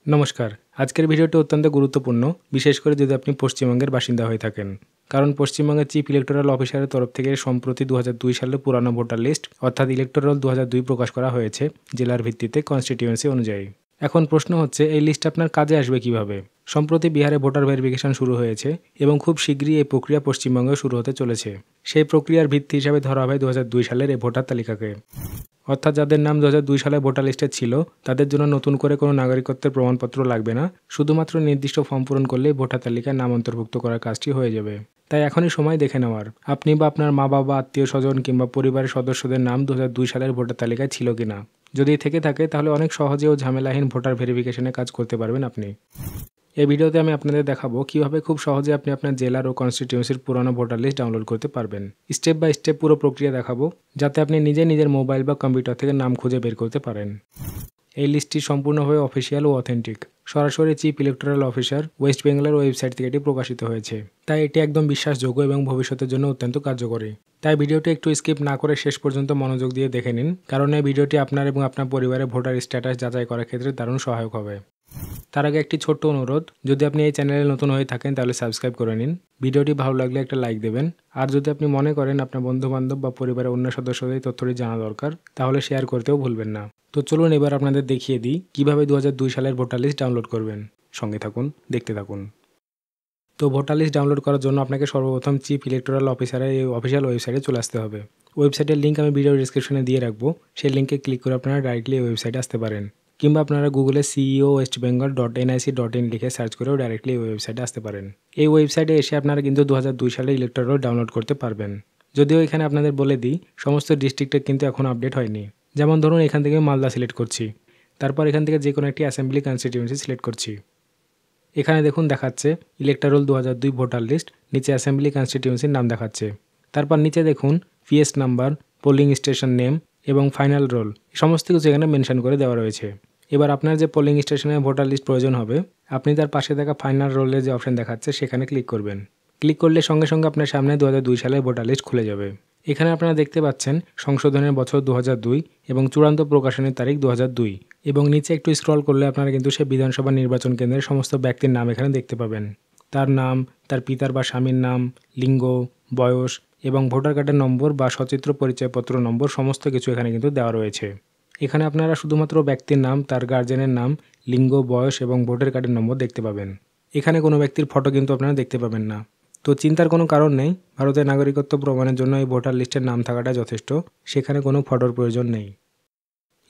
নমস্কার। আজকের ভিডিওটি অত্যন্ত গুরুত্বপূর্ণ, বিশেষ করে যদি আপনি পশ্চিমবঙ্গের বাসিন্দা হয়ে থাকেন। কারণ পশ্চিমবঙ্গের চিফ ইলেকটোরাল অফিসারের তরফ থেকে সম্প্রতি 2002 সালের পুরানো ভোটার লিস্ট অর্থাৎ ইলেকটোরাল 2002 প্রকাশ করা হয়েছে জেলার ভিত্তিতে কনস্টিটিউয়েন্সি অনুযায়ী। এখন প্রশ্ন হচ্ছে, এই লিস্ট আপনার কাজে আসবে কিভাবে? সম্প্রতি বিহারে ভোটার ভেরিফিকেশন শুরু হয়েছে এবং খুব শীঘ্রই এই প্রক্রিয়া পশ্চিমবঙ্গেও শুরু হতে চলেছে। সেই প্রক্রিয়ার ভিত্তি হিসাবে ধরা হবে 2002 সালের এই ভোটার তালিকাকে। অর্থাৎ যাদের নাম 2002 সালে ভোটার লিস্টে ছিল তাদের জন্য নতুন করে কোনো নাগরিকত্বের প্রমাণপত্র লাগবে না, শুধুমাত্র নির্দিষ্ট ফর্ম পূরণ করলেই ভোটার তালিকায় নাম অন্তর্ভুক্ত করার কাজটি হয়ে যাবে। তাই এখনই সময় দেখে নেওয়ার আপনি বা আপনার মা বাবা, আত্মীয় স্বজন কিংবা পরিবারের সদস্যদের নাম 2002 সালের ভোটার তালিকায় ছিল কিনা। যদি থেকে থাকে তাহলে অনেক সহজে ও ঝামেলাহীন ভোটার ভেরিফিকেশনে কাজ করতে পারবেন আপনি। এই ভিডিওতে আমি আপনাদের দেখাবো কিভাবে খুব সহজে আপনি আপনার জেলার ও কনস্টিটিউয়েন্সির পুরনো ভোটার লিস্ট ডাউনলোড করতে পারবেন। স্টেপ বাই স্টেপ পুরো প্রক্রিয়া দেখাবো, যাতে আপনি নিজের মোবাইল বা কম্পিউটার থেকে নাম খুঁজে বের করতে পারেন। এই লিস্টটি সম্পূর্ণভাবে অফিসিয়াল ও অথেন্টিক। সরাসরি চিফ ইলেকটোরাল অফিসার ওয়েস্ট বেঙ্গলের ওয়েবসাইট থেকে এটি প্রকাশিত হয়েছে। তাই এটি একদম বিশ্বাসযোগ্য এবং ভবিষ্যতের জন্য অত্যন্ত কার্যকরী। তাই ভিডিওটি একটু স্কিপ না করে শেষ পর্যন্ত মনোযোগ দিয়ে দেখে নিন, কারণ এই ভিডিওটি আপনার এবং আপনার পরিবারের ভোটার স্ট্যাটাস যাচাই করার ক্ষেত্রে দারুণ সহায়ক হবে। তার আগে একটি ছোট্ট অনুরোধ, যদি আপনি এই চ্যানেলে নতুন হয়ে থাকেন তাহলে সাবস্ক্রাইব করে নিন। ভিডিওটি ভালো লাগলে একটা লাইক দেবেন। আর যদি আপনি মনে করেন আপনার বন্ধুবান্ধব বা পরিবারের অন্য সদস্যদের তথ্যটি জানা দরকার, তাহলে শেয়ার করতেও ভুলবেন না। তো চলুন এবার আপনাদের দেখিয়ে দিই কিভাবে 2002 সালের ভোটার লিস্ট ডাউনলোড করবেন। সঙ্গে থাকুন, দেখতে থাকুন। তো ভোটার লিস্ট ডাউনলোড করার জন্য আপনাকে সর্বপ্রথম চিফ ইলেকটোরাল অফিসারের এই অফিসিয়াল ওয়েবসাইটে চলে আসতে হবে। ওয়েবসাইটের লিঙ্ক আমি ভিডিও ডিসক্রিপশনে দিয়ে রাখবো। সেই লিঙ্কে ক্লিক করে আপনারা ডাইরেক্টলি এই ওয়েবসাইটে আসতে পারেন, কিংবা আপনারা গুগলে ceo.westbengal.nic.in লিখে সার্চ করেও ডাইরেক্টলি এই ওয়েবসাইটে আসতে পারেন। এই ওয়েবসাইটে এসে আপনারা কিন্তু 2002 সালে ইলেকটোরাল ডাউনলোড করতে পারবেন। যদিও এখানে আপনাদের বলে দিই, সমস্ত ডিস্ট্রিক্টে কিন্তু এখন আপডেট হয়নি। যেমন ধরুন এখান থেকে মালদা সিলেক্ট করছি, তারপর এখান থেকে যে কোনো একটি অ্যাসেম্বলি কনস্টিটিউয়েন্সি সিলেক্ট করছি। এখানে দেখুন দেখাচ্ছে ইলেকটোরাল 2002 ভোটার লিস্ট, নিচে অ্যাসেম্বলি কনস্টিটিউয়েন্সির নাম দেখাচ্ছে। তারপর নিচে দেখুন PS number, polling station name এবং ফাইনাল রোল, সমস্ত কিছু এখানে মেনশন করে দেওয়া রয়েছে। এবার আপনার যে পোলিং স্টেশনে ভোটার লিস্ট প্রয়োজন হবে, আপনি তার পাশে থাকা ফাইনাল রোলের যে অপশন দেখাচ্ছে সেখানে ক্লিক করবেন। ক্লিক করলে সঙ্গে সঙ্গে আপনার সামনে 2002 সালের ভোটার লিস্ট খুলে যাবে। এখানে আপনারা দেখতে পাচ্ছেন সংশোধনের বছর 2002 এবং চূড়ান্ত প্রকাশনের তারিখ 2002, এবং নিচে একটু স্ক্রল করলে আপনারা কিন্তু সে বিধানসভা নির্বাচন কেন্দ্রের সমস্ত ব্যক্তির নাম এখানে দেখতে পাবেন। তার নাম, তার পিতার বা স্বামীর নাম, লিঙ্গ, বয়স এবং ভোটার কার্ডের নম্বর বা সচিত্র পরিচয়পত্র নম্বর সমস্ত কিছু এখানে কিন্তু দেওয়া রয়েছে। এখানে আপনারা শুধুমাত্র ব্যক্তির নাম, তার গার্জেনের নাম, লিঙ্গ, বয়স এবং ভোটার কার্ডের নম্বর দেখতে পাবেন। এখানে কোনো ব্যক্তির ফটো কিন্তু আপনারা দেখতে পাবেন না। তো চিন্তার কোনো কারণ নেই, ভারতের নাগরিকত্ব প্রমাণের জন্য এই ভোটার লিস্টের নাম থাকাটা যথেষ্ট, সেখানে কোনো ফটোর প্রয়োজন নেই।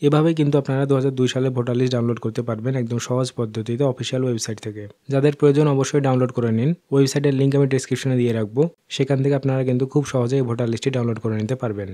এভাবেই কিন্তু আপনারা 2002 সালে ভোটার লিস্ট ডাউনলোড করতে পারবেন একদম সহজ পদ্ধতিতে অফিসিয়াল ওয়েবসাইট থেকে। যাদের প্রয়োজন অবশ্যই ডাউনলোড করে নিন। ওয়েবসাইটের লিঙ্ক আমি ডেসক্রিপশনে দিয়ে রাখবো, সেখান থেকে আপনারা কিন্তু খুব সহজেই ভোটার লিস্টটি ডাউনলোড করে নিতে পারবেন।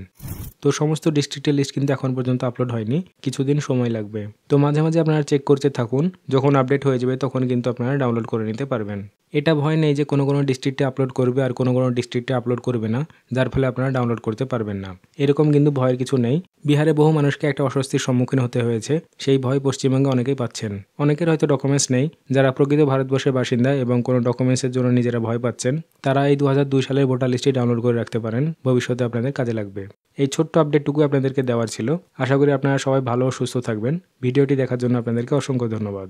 তো সমস্ত ডিস্ট্রিক্টের লিস্ট কিন্তু এখন পর্যন্ত আপলোড হয়নি, কিছুদিন সময় লাগবে। তো মাঝে মাঝে আপনারা চেক করতে থাকুন, যখন আপডেট হয়ে যাবে তখন কিন্তু আপনারা ডাউনলোড করে নিতে পারবেন। এটা ভয় নেই যে কোনো ডিস্ট্রিক্টে আপলোড করবে আর কোনো ডিস্ট্রিক্টে আপলোড করবে না, যার ফলে আপনারা ডাউনলোড করতে পারবেন না। এরকম কিন্তু ভয়ের কিছু নেই। বিহারে বহু মানুষকে একটা অস্বস্তির সম্মুখীন হতে হয়েছে, সেই ভয় পশ্চিমবঙ্গে অনেকেই পাচ্ছেন। অনেকের হয়তো ডকুমেন্টস নেই। যারা প্রকৃত ভারতবর্ষের বাসিন্দা এবং কোনো ডকুমেন্টসের জন্য নিজেরা ভয় পাচ্ছেন, তারা এই 2002 সালের ভোটার লিস্টটি ডাউনলোড করে রাখতে পারেন, ভবিষ্যতে আপনাদের কাজে লাগবে। এই ছোট্ট আপডেটটুকু আপনাদেরকে দেওয়ার ছিল। আশা করি আপনারা সবাই ভালো ও সুস্থ থাকবেন। ভিডিওটি দেখার জন্য আপনাদেরকে অসংখ্য ধন্যবাদ।